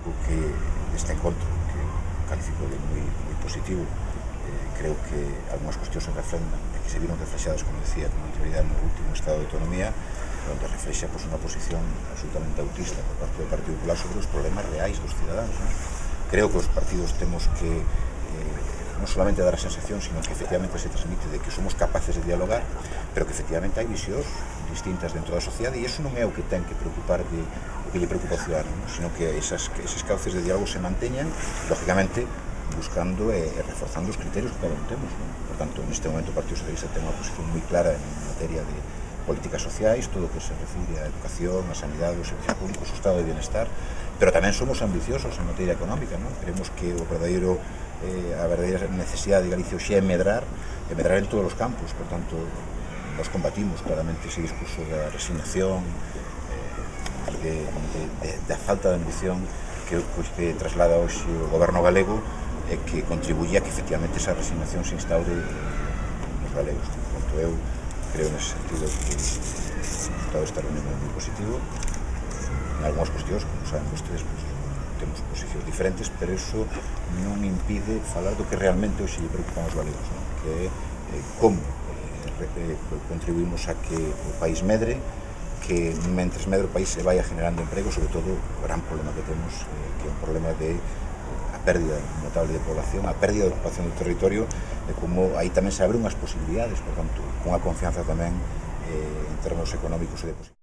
pouco que este encontro, que califico de moi positivo, creo que algunhas cuestións se refrendan e que se viron reflexadas, como decía, con anterioridade no último Estado de Autonomía, onde reflexa unha posición absolutamente autista por parte do Partido Popular sobre os problemas reais dos cidadáns. Creo que os partidos temos que non solamente dar a sensación, sino que efectivamente se transmite de que somos capaces de dialogar, pero que efectivamente hai visións distintas dentro da sociedade, e iso non é o que ten que preocupar o que lle preocupa ao ciudadano, sino que eses cauces de diálogo se manteñan, lógicamente buscando e reforzando os criterios que cada un temos. Por tanto, neste momento o Partido Socialista ten unha posición moi clara en materia de políticas sociais, todo o que se refire á educación, á sanidade, aos servicios públicos, ao estado de bienestar, pero tamén somos ambiciosos en materia económica. Creemos que a verdadeira necesidade de Galicia hoxe é medrar en todos os campos. Por tanto, nos combatimos claramente ese discurso da resignación, da falta de ambición que traslada hoxe o goberno galego, e que contribuye a que efectivamente esa resignación se instaure nos galegos. Por tanto, eu creo nese sentido que o resultado desta reunión é moi positivo. En algunhas cuestións, como saben vostedes, temos posicións diferentes, pero iso non impide falar do que realmente hoxe lle preocupan aos galegos, que é como contribuímos a que o país medre, que mentres medre o país se vaya generando emprego, sobre todo o gran problema que temos, que é un problema de a pérdida notable de población, a pérdida de ocupación do territorio, e como aí tamén se abren unhas posibilidades, por tanto, con a confianza tamén en termos económicos e de posibilidades.